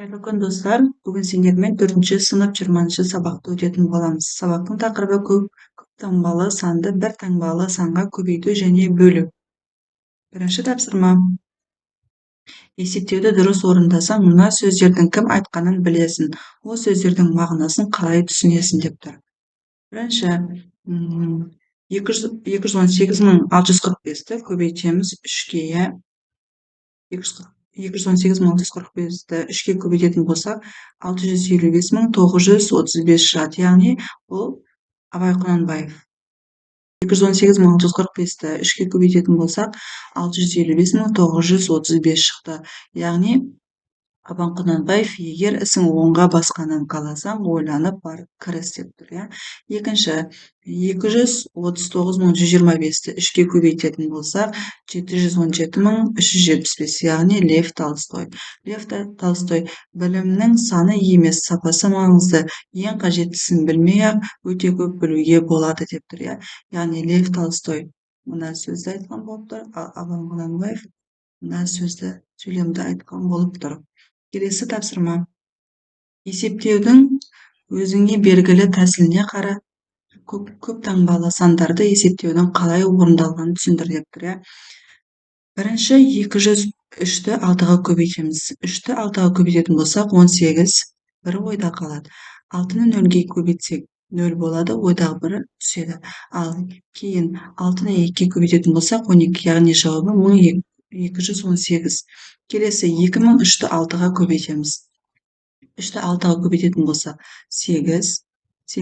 Қайырлы күн достар. Бүгін сендермен 4-ші сынып 20-ші сабақты өтетін боламыз. Сабақтың тақырыбы көп таңбалы санды бір таңбалы санға көбейту және бөлу. Бірінші тапсырма. Есептеуді дұрыс орындасаң, мына сөздердің кім айтқанын білесің. Ол сөздердің мағынасын қалай түсінесің деп тұр. Бірінші, 218.645-ті көбейтеміз 3-ке, иә. 218.645-ті 3-ке көбейтетін болсақ, 655.935 шығады. Яғни, ол Абай Құнанбаев. 218.645-ті 3-ке көбейтетін болсақ, 655.935 шықты. Яғни, Абай Құнанбаев, егер ісің оңға басқанын қаласаң, ойланып барып кіріс деп тұр. Екінші, 239.125-ті 3-ке көбейтетін болсақ, 717.375, яғни Лев Толстой. Лев Толстой білімнің саны емес, сапасы маңызды, ең қажеттісін білмей-ақ өте көп білуге болады деп тұр. Яғни Лев Толстой мына сөзді айтқан болып тұр, Абай Құнанбаев мына сөзді сөйлемді айтқан болып тұр. Келесі тапсырма. Есептеудің өзіңе белгілі тәсіліне қара. Көп таңбалы сандарды есептеудің қалай орындалғанын түсіндір деп тұр. Бірінші, 203-ті 6-ға көбейтеміз. 3-ті 6-ға көбейтетін болсақ, 18, бірі ойда қалады. 6-ны 0-ге көбейтсек, 0 болады, ойдағы бірі түседі. Ал кейін 6-ны 2-ге көбейтетін болсақ, 12, яғни жауабы 1218. Келесі, 2003-ті 6-ға көбейтеміз. 3-ті 6-ға көбейтетін болсақ, 8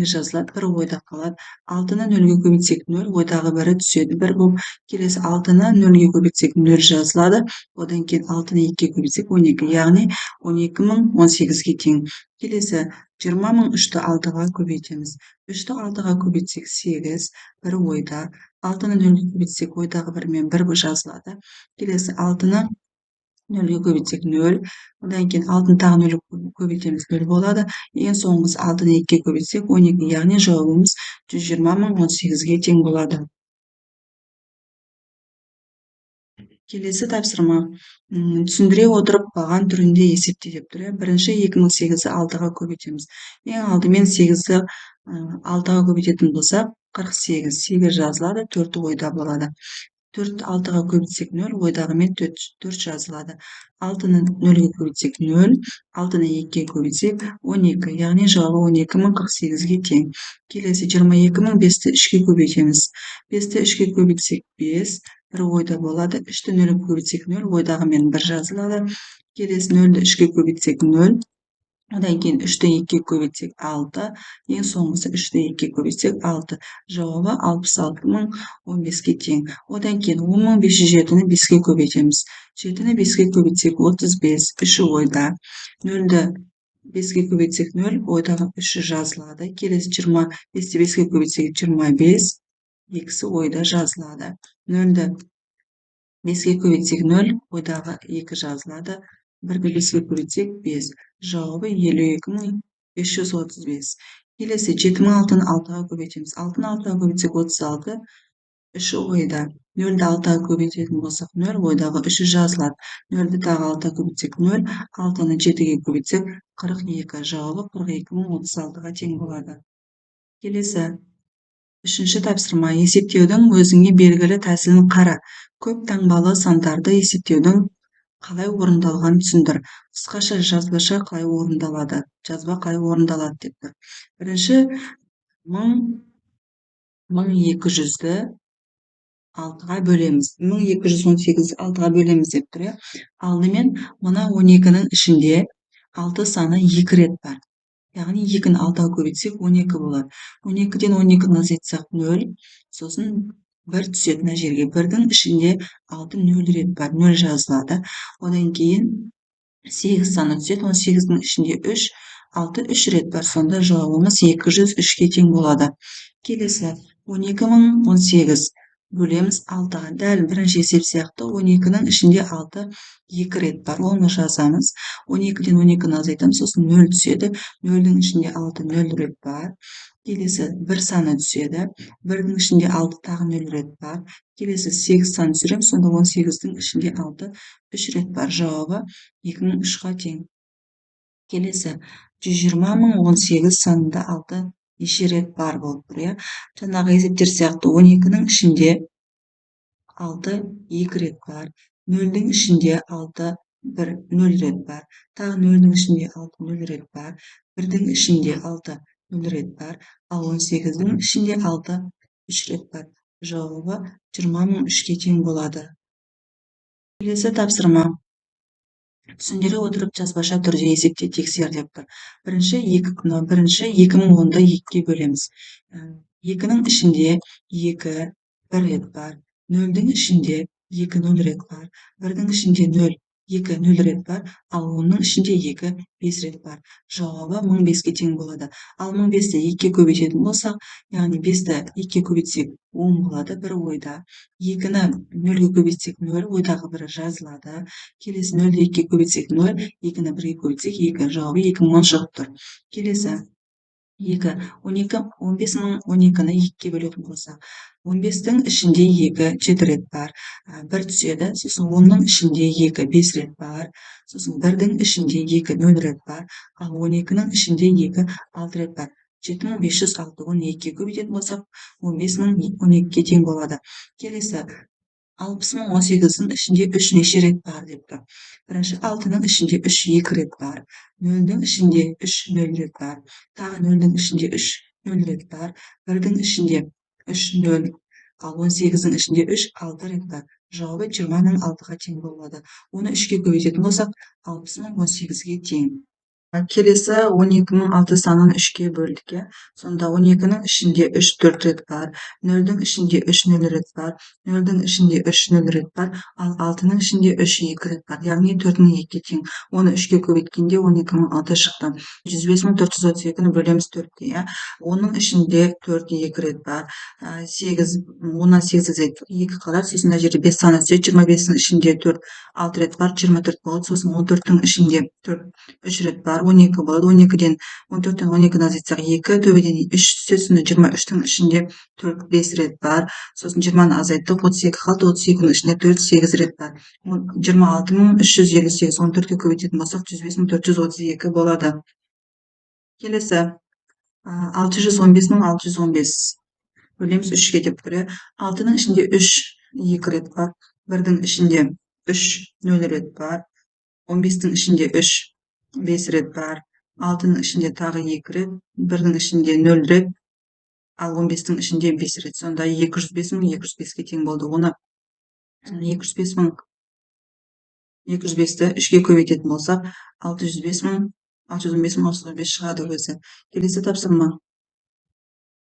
жазылады, бірі ойда қалады. 6-ны 0-ге көбейтсек, 0, ойдағы бірі түседі, 1 болып. Келесі, 6-ны 0-ге көбейтсек, 0 жазылады. Одан кейін 6-ны 2-ге көбейтсек, 12, яғни 12.018-ге тең. Келесі, 20.003-ті 6-ға көбейтеміз. 3-ті 6-ға көбейтсек, 8, бірі ойда. 6-ны 0-ге көбейтсек, ойдағы бірімен 1 жазылады. Келесі, 6-ны 0-ге көбейтсек, 0. Одан кейін 6-ны тағы 0-ге көбейтеміз, 0 болады. Ең соңғысы 6-ны 2-ге көбейтсек, 12, яғни жауабымыз 120.018-ге тең болады. Келесі тапсырма. Түсіндіре отырып баған түрінде есепте деп тұр. Бірінші, 2008-ді 6-ға көбейтеміз. Ең алдымен 8-ді 6-ға көбейтетін болсақ, 48, 8 жазылады, 4 ойда болады. 4-ті 6-ға көбейтсек, 0, ойдағымен 4 жазылады. 6-ны 0-ге көбейтсек, 0, 6-ны 2-ге көбейтсек, 12, яғни жауабы 12.048-ге тең. Келесі, 22.005-ті 3-ге көбейтеміз. 5-ті 3-ге көбейтсек, 5, бірі ойда болады. 3-ті 0-ге көбейтсек, 0, ойдағымен 1 жазылады. Келесі, 0-ді 3-ге көбейтсек, 0. Одан кейін 3-ті 2-ге көбейтсек, 6. Ең соңғысы 3-ті 2-ге көбейтсек, 6. Жауабы 66.015-ге тең. Одан кейін 10.507-ні 5-ге көбейтеміз. 7-ні 5-ге көбейтсек, 35. 3-і ойда. 0-ді 5-ге көбейтсек, 0, ойдағы 3 жазылады. Келесі, 25-ті 5-ге көбейтсек, 25. 2-сі ойда жазылады. 0-ді 5-ге көбейтсек, 0, ойдағы 2 жазылады. 1-ді 5-ге көбейтсек, 5. Жауабы 52.535. Келесі, 7-6-ны 6-ға көбейтеміз. 6-ны 6-ға көбейтсек, 36. 3-і ойда. 0-ді 6-ға көбейтетін болсақ, 0, ойдағы 3 жазылады. 0-ді тағы 6-ға көбейтсек, 0, 6-ны 7-ге көбейтсек, 42. Жауабы 42.036-ға тең болады. Келесі, 3-ші тапсырма. Есептеудің өзіңе белгілі тәсілін қара. Көп таңбалы сандарды есептеудің қалай орындалғанын түсіндір. Қысқаша жазбаша қалай орындалады, жазба қалай орындалады деп тұр. Бірінші, 1200-ді 6-ға бөлеміз. 1218-ді 6-ға бөлеміз деп тұр. Алдымен мына 12-нің ішінде 6 саны 2 рет бар. Яғни 2-ні 6-ға көбейтсек, 12 болады. 12-ден 12-ні азайтсақ, 0, сосын 1 түседі мына жерге. 1-дің ішінде 6 0 рет бар, 0 жазылады. Одан кейін 8 саны түседі, 18-дің ішінде 3, 6 3 рет бар. Сонда жауабымыз 203-ге тең болады. Келесі, 12.018 бөлеміз 6-ға. Дәл бірінші есеп сияқты 12-нің ішінде 6 2 рет бар. Оны жазамыз. 12-ден 12-ні азайтамыз, сосын 0 түседі. 0-дің ішінде 6 0 рет бар. Келесі, 1 саны түседі. 1-дің ішінде 6 тағы 0 рет бар. Келесі, 8 саны түсіреміз, сонда 18-дің ішінде 6 3 рет бар. Жауабы 2003-ға тең. Келесі 120.018 санында 6 неше рет бар болып тұр, иә. Жаңағы есептер сияқты 12-нің ішінде 6 2 рет бар. 0-дің ішінде 6 0 рет бар. Тағы 0-дің ішінде 6 0 рет бар. 1-дің ішінде 6 0 рет бар. Ал 18-дің ішінде 6 3 рет бар. Жауабы 20.003-ге тең болады. Келесі тапсырма. Түсіндіре отырып жазбаша түрде есепте тексер деп тұр. Бірінші 2010-ды 2-ге бөлеміз. 2-нің ішінде 2 1 рет бар. 0-дің ішінде 2 0 рет бар. 1-дің ішінде 0 2 0 рет бар. Ал 10-ның ішінде 2 5 рет бар. Жауабы 1005-ге тең болады. Ал 1005-ті 2-ге көбейтетін болсақ, яғни 5-ті 2-ге көбейтсек 10 болады бір ойда. 2-ні 0-ге көбейтсек 0, ойдағы бірі жазылады. Келесі 0-ді 2-ге көбейтсек 0, 2-ні 1-ге көбейтсек 2, жауабы 2010 шығып тұр. Келесі 2, 15.012-ні 2-ге бөлетін болсақ, 15-тің ішінде 2 7 рет бар. 1 түседі, сосын 10-ның ішінде 2 5 рет бар. Сосын 1-дің ішінде 2 0 рет бар. Ал 12-нің ішінде 2 6 рет бар. 7506 оны 2-ге көбейтетін болсақ, 15.012-ге тең болады. Келесі 60.018-дің ішінде 3 неше рет бар деп тұр. Бірінші 6-ның ішінде 3 2 рет бар. 0-дің ішінде 3 0 рет бар. Тағы 0-дің ішінде 3 0 рет бар. 1-дің ішінде 3 0. Ал 18-дің ішінде 3 6 рет бар. Жауабы 20.006-ға тең болады. Оны 3-ге көбейтетін болсақ, 60.018-ге тең. Келесі 12.006 санын 3-ге бөлдік, иә. Сонда 12-нің ішінде 3 4 рет бар. 0-дің ішінде 3 0 рет бар. 0-дің ішінде 3 0 рет бар. Ал 6-ның ішінде 3 2 рет бар. Яғни 4-ның 2-ге тең. Оны 3-ге көбейткенде 12.006 шықты. 105.432-ні бөлеміз 4-ке, иә. 10-ның ішінде 4 2 рет бар. 8 10-нан 8 ізет 2 қалады. Сосын мына жерде 5 саны түседі. 25-нің ішінде 4 6 рет бар. 24 болады. Сосын 14-дің ішінде 4 3 рет бар. 12 болады. 12-ден 14-тен 12-ні азайтсақ 2, төбеден 3 түседі. 23-тің ішінде 4 5 рет бар. Сосын 20-ны азайттық, 32 қалды. 32-нің ішінде 4 8 рет бар. 26.358 14-ге көбейтетін болсақ, 105.432 болады. Келесі 615.615 бөлеміз 3-ге деп тұр. 6-ның ішінде 3 2 рет бар. 1-дің ішінде 3 0 рет бар. 15-тің ішінде 3 5 рет бар. 6-ның ішінде тағы 2 рет. 1-дің ішінде 0 рет. Ал 15-тің ішінде 5 рет. Сонда 205.205-ге тең болды. Оны 205.205-ті 3-ге көбейтетін болсақ, 615.615 шығады өзі. Келесі тапсырма.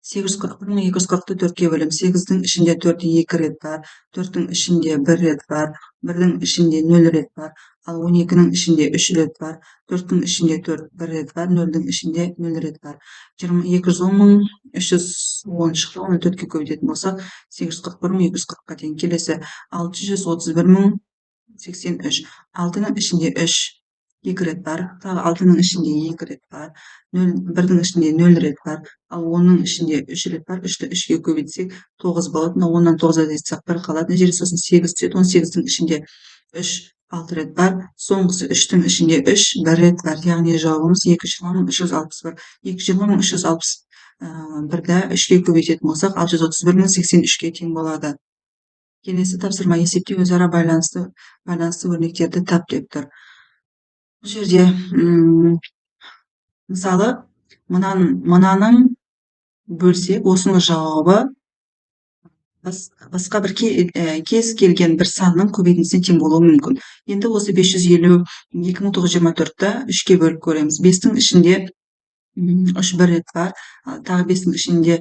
841.240-ты 4-ке бөлем. 8-дің ішінде 4 2 рет бар. 4-дің ішінде 1 рет бар. 1-дің ішінде 0 рет бар. Ал 12-нің ішінде 3 рет бар. 4-дің ішінде 4 1 рет бар. 0-дің ішінде 0 рет бар. 210.310 шықты. Оны 4-ке көбейтетін болсақ, 841.240-қа тең. Келесі 631.083. 6-ның ішінде 3 2 рет бар. Тағы 6-ның ішінде 2 рет бар. 1-дің ішінде 0 рет бар. Ал 10-ның ішінде 3 рет бар. 3-ті 3-ге көбейтсек 9 болады. 10-нан 9 азайтсақ 1 қалады. Мына жерде сосын 8 түседі. 18-дің ішінде 3 6 рет бар. Соңғысы 3-тің ішінде 3 1 рет бар. Яғни жауабымыз 220.361. 220.361-ді 3-ге көбейтетін болсақ, 631.083-ге тең болады. Келесі тапсырма есепте өзара байланысты өрнектерді тап деп тұр. Бұл жерде мысалы мынаның бөлсек, осының жауабы басқа бір кез келген бір санның көбейтіндісіне тең болуы мүмкін. Енді осы 552.924-ті 3-ке бөліп көреміз. 5-тің ішінде 3 1 рет бар. Тағы 5-тің ішінде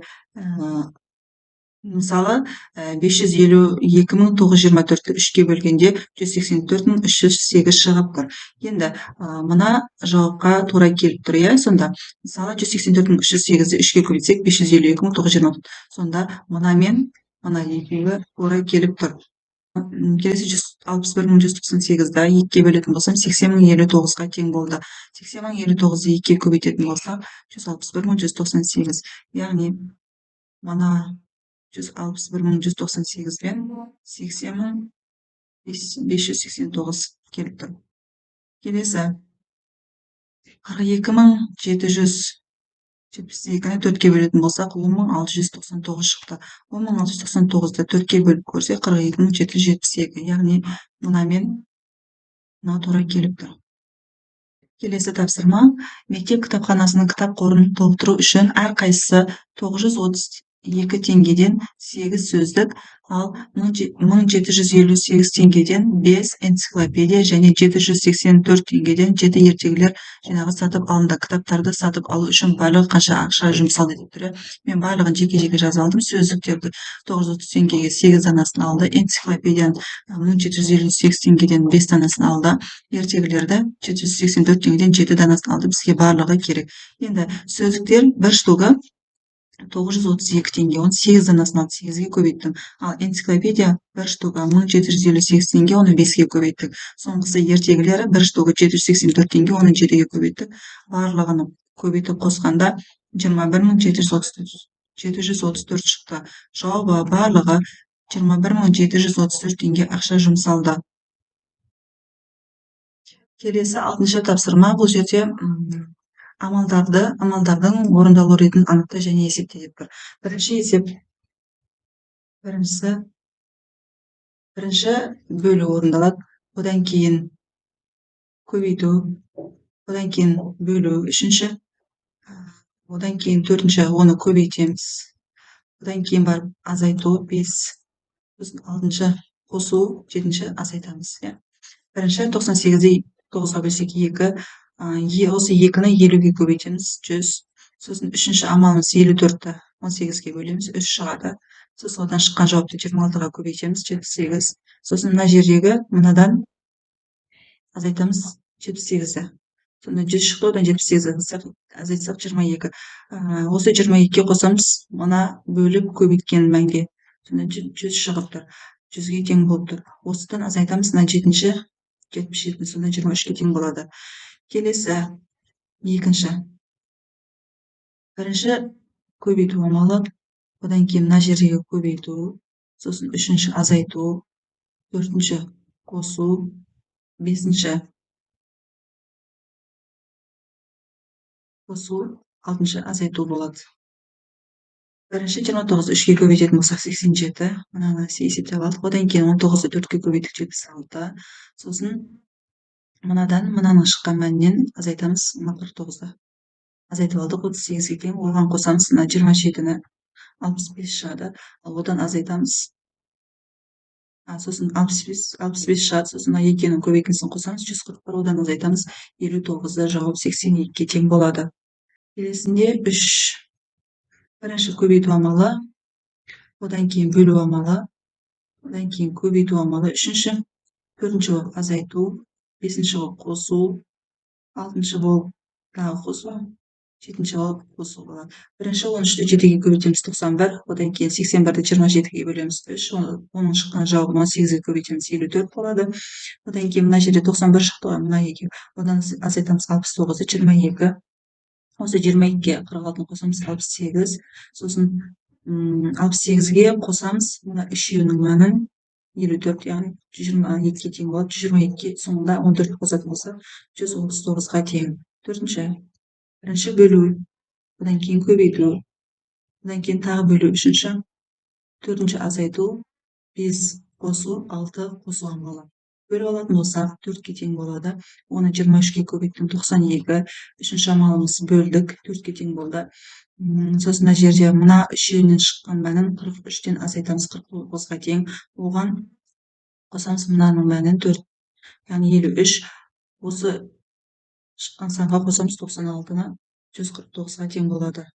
мысалы 552.924-ті 3-ке бөлгенде 184.308 шығып тұр. Енді мына жауапқа тура келіп тұр, иә. Сонда мысалы 184.308-ді 3-ке көбейтсек 552.924. Сонда мына мен мына екеуі тура келіп тұр. Келесі 161.198-ді 2-ке бөлетін болсам, 80.059-ға тең болды. 80.059-ды 2-ке көбейтетін болсақ, 161.198. Яғни мына 161.198 пен 80.589 келіп тұр. Келесі 42.772-ні 4-ке бөлетін болсақ, 10.699 шықты. 10.699-ды 4-ке бөліп көрсек, 42.772. Яғни мынамен мына тура келіп тұр. Келесі тапсырма. Мектеп кітапханасының кітап қорын толтыру үшін әрқайсысы 932 теңгеден 8 сөздік, ал 1758 теңгеден 5 энциклопедия және 784 теңгеден 7 ертегілер жинағы сатып алынды. Кітаптарды сатып алу үшін барлығы қанша ақша жұмсалды деп тұр. Мен барлығын жеке-жеке жазып алдым. Сөздіктерді 930 теңгеге 8 данасын алды. Энциклопедияны 1758 теңгеден 5 данасын алды. Ертегілерді 784 теңгеден 7 данасын алды. Бізге барлығы керек. Енді сөздіктер бір штугы 932 теңге, оны 8 данасын алып 8-ге көбейттім. Ал энциклопедия бір штугы 1758 теңге, оны 5-ге көбейттік. Соңғысы ертегілері бір штугы 784 теңге, оны 7-ге көбейттік. Барлығын көбейтіп қосқанда 21.734 шықты. Жауабы барлығы 21.734 теңге ақша жұмсалды. Келесі 6-шы тапсырма. Бұл жерде амалдардың орындалу ретін анықта және есепте деп тұр. Бірінші бөлу орындалады, одан кейін көбейту, одан кейін бөлу, үшінші, одан кейін төртінші оны көбейтеміз, одан кейін барып азайту 5, алтыншы қосу, жетінші азайтамыз. Бірінші 98-ді 9-ға бөлсек 2, осы 2-ні 50-ге көбейтеміз, 100. Сосын үшінші амалымыз 54-ті 18-ге бөлеміз, 3 шығады. Сосын одан шыққан жауапты 26-ға көбейтеміз, 78. Сосын мына жердегі мынадан азайтамыз 78-ді. Сонда 100 шықты, одан 78-ді азайтсақ 22. Осы 22-ге қосамыз, мына бөліп көбейткен мәнге. Сонда 100 шығып тұр. 100-ге тең болып тұр. Осыдан азайтамыз, мына 7-ші 77, сонда 23-ге тең болады. Келесі екінші. Бірінші көбейту амалы, одан кейін мына жерге көбейту, сосын үшінші азайту, төртінші қосу, бесінші қосу, алтыншы азайту болады. Бірінші 29-ды 3-ге көбейтетін болсақ 87, мынаны есептеп алдық. Одан кейін 19-ды 4-ге көбейтіп 76. Сосын мынаның шыққан мәнінен азайтамыз 49-ды. Азайтып алдық, 38-ге тең, оған қосамыз 27-ні 65 шығады. Ал одан азайтамыз. Сосын 65 шығады, сосын 2-нің көбейткенсін қосамыз, 141, одан азайтамыз 59-ды, жауап 82-ге тең болады. Келесінде 3. Бірінші көбейту амалы, одан кейін бөлу амалы, одан кейін көбейту амалы, үшінші, төртінші болып азайту, бесінші болып қосу, алтыншы болып тағы қосу, жетінші болып қосу болады. Бірінші 13-ті 7-ге көбейтеміз 91, одан кейін 81-ді 27-ге бөлеміз 3, оның шыққан жауабын 18-ге көбейтеміз 54 болады. Одан кейін мына жерде 91 шықты, мына 2, одан азайтамыз 69-ды 22. Осы 22-ге 46-ны қосамыз 68, сосын 68-ге қосамыз, мына үшеуінің мәнін 54, яғни 22-ге тең болады. 22-ге соңында 14 қосатын болса 139-ға тең. Төртінші. Бірінші бөлу, одан кейін көбейту, одан кейін тағы бөлу, үшінші, төртінші азайту, 5 қосу, 6 қосу амалы. Бөліп алатын болсақ 4-ке тең болады. Оны 23-ге көбейттім 92. Үшінші амалымыз бөлдік, 4-ке тең болды. Сосын жерде мына үшеуінен шыққан мәнін 43-тен азайтамыз 49-ға тең. Оған қосамыз мынаның мәнін 4, яғни 53. Осы шыққан санға қосамыз 96-ны 149-ға тең болады.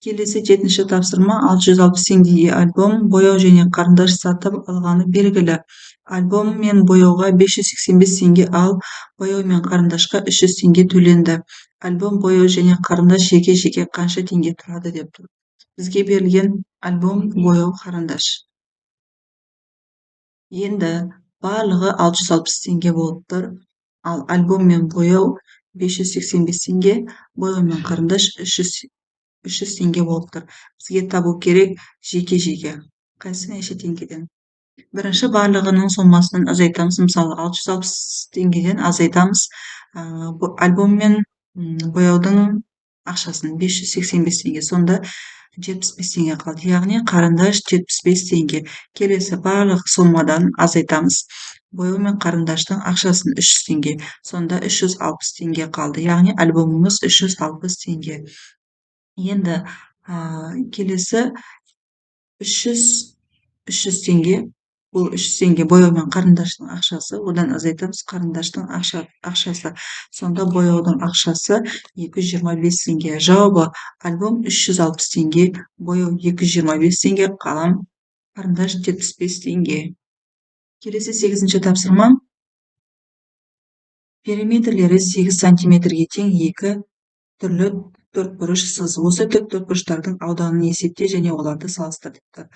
Келесі 7-ші тапсырма. 660 теңгеге альбом, бояу және қарындаш сатып алғаны белгілі. Альбом мен бояуға 585 теңге, ал бояу мен қарындашқа 300 теңге төленді. Альбом, бояу және қарындаш жеке-жеке қанша теңге тұрады деп тұр. Бізге берілген альбом, бояу, қарындаш. Енді барлығы 660 теңге болып тұр. Ал альбом мен бояу 585 теңге, бояу мен қарындаш 300 теңге болып тұр. Бізге табу керек жеке-жеке. Қайсы неше теңгеден? Бірінші барлығының сомасын азайтамыз. Мысалы 660 теңгеден азайтамыз. Альбом мен бояудың ақшасын 585 теңге. Сонда 75 теңге қалды. Яғни қарындаш 75 теңге. Келесі барлық сомадан азайтамыз. Бояу мен қарындаштың ақшасын 300 теңге. Сонда 360 теңге қалды. Яғни альбомымыз 360 теңге. Енді келесі 300 теңге. Бұл 300 теңге бояу мен қарындаштың ақшасы. Одан азайтамыз қарындаштың ақшасы. Сонда бояудың ақшасы 225 теңге. Жауабы альбом 360 теңге, бояу 225 теңге, қалам қарындаш 75 теңге. Келесі 8-ші тапсырма. Периметрлері 8 сантиметрге тең екі түрлі төртбұрыш сыз. Осы тік төртбұрыштардың ауданын есепте және оларды салыстыр депті.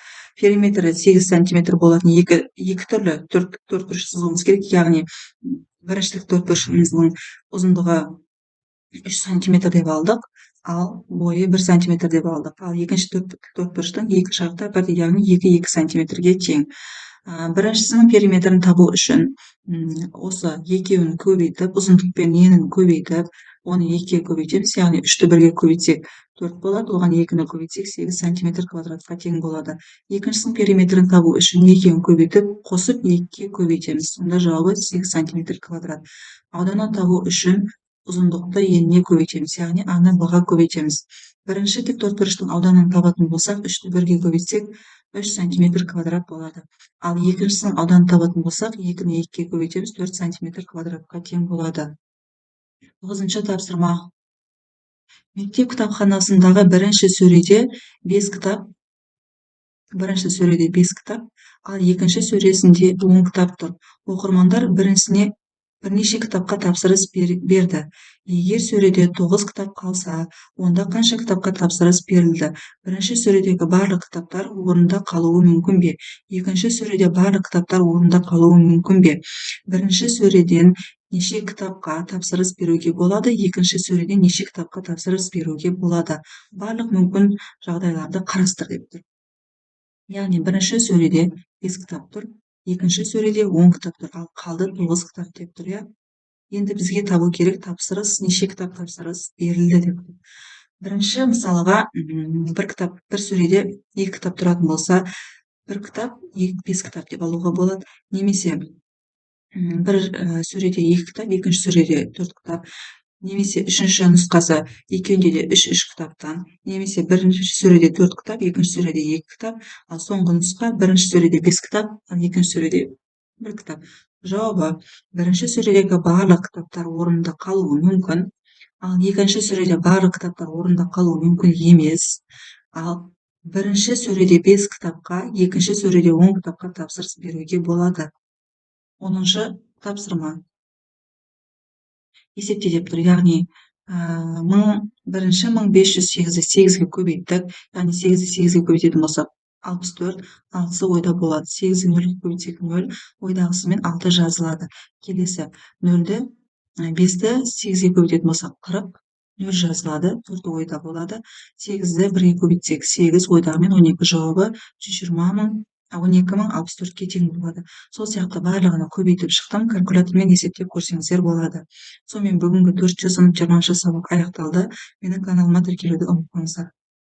Периметрі 8 сантиметр болатын екі түрлі төртбұрыш сызуымыз керек. Яғни бірінші тік төртбұрышымыздың ұзындығы 3 сантиметр деп алдық, ал бойы 1 сантиметр деп алдық. Ал екінші төртбұрыштың екі жағы бірдей, яғни 2 сантиметрге тең. Біріншісінің периметрін табу үшін осы екеуін көбейтіп, ұзындық пен енін көбейтіп, оны 2-ге көбейтеміз, яғни 3-ті 1-ге көбейтсек 4 болады, оған 2-ні көбейтсек 8 сантиметр квадратқа тең болады. Екіншісінің периметрін табу үшін екеуін көбейтіп, қосып 2-ге көбейтеміз. Сонда жауабы 8 сантиметр квадрат. Ауданын табу үшін ұзындықты еніне көбейтеміз, яғни аны б-ға көбейтеміз. Бірінші тік төртбұрыштың ауданын табатын болсақ, 3-ті 1-ге көбейтсек 3 сантиметр квадрат болады. Ал екіншісінің ауданын табатын болсақ, 2-ні 2-ге көбейтеміз, 4 сантиметр квадратқа тең болады. 9-ші тапсырма. Мектеп кітапханасындағы бірінші сөреде 5 кітап, ал екінші сөресінде 10 кітап тұр. Оқырмандар бірнеше кітапқа тапсырыс берді. Егер сөреде 9 кітап қалса, онда қанша кітапқа тапсырыс берілді? Бірінші сөредегі барлық кітаптар орында қалуы мүмкін бе? Екінші сөреде барлық кітаптар орында қалуы мүмкін бе? Бірінші сөреден неше кітапқа тапсырыс беруге болады? Екінші сөреден неше кітапқа тапсырыс беруге болады? Барлық мүмкін жағдайларды қарастыр деп тұр. Яғни бірінші сөреде 5 кітап тұр, екінші сөреде 10 кітап тұр, ал қалды 9 кітап деп тұр. Енді бізге табу керек тапсырыс, неше кітап тапсырыс берілді деп тұр. Бірінші мысалға, бір сөреде 2 кітап тұратын болса, бір кітап 5 кітап деп алуға болады. Немесе бір сөреде 2 кітап, екінші сөреде 4 кітап. Немесе үшінші нұсқасы екеуінде де 3 кітаптан. Немесе бірінші сөреде 4 кітап, екінші сөреде 2 кітап. Ал соңғы нұсқа бірінші сөреде 5 кітап, ал екінші сөреде 1 кітап. Жауабы бірінші сөредегі барлық кітаптар орында қалуы мүмкін, ал екінші сөреде барлық кітаптар орында қалуы мүмкін емес. Ал бірінші сөреде 5 кітапқа, екінші сөреде 10 кітапқа тапсырыс беруге болады. 10-шы тапсырма. Есепте деп тұр, яғни 1508-ді 8-ге көбейттік, яғни 8-ді 8-ге көбейтетін болсақ 64, 6-сы ойда болады. 8-ді 0-ге көбейтсек 0, ойдағысымен 6 жазылады. Келесі 0-ді 5-ді 8-ге көбейтетін болсақ 40, 0 жазылады, 4 ойда болады. 8-ді 1-ге көбейтсек 8, ойдағымен 12, жауабы 12.064-ке тең болады. Сол сияқты барлығына көбейтіп шықтым, калькулятормен есептеп көрсеңіздер болады. Сонымен бүгінгі 4-ші сынып 20-шы сабақ аяқталды. Менің каналыма тіркелуді ұмытпаңыздар.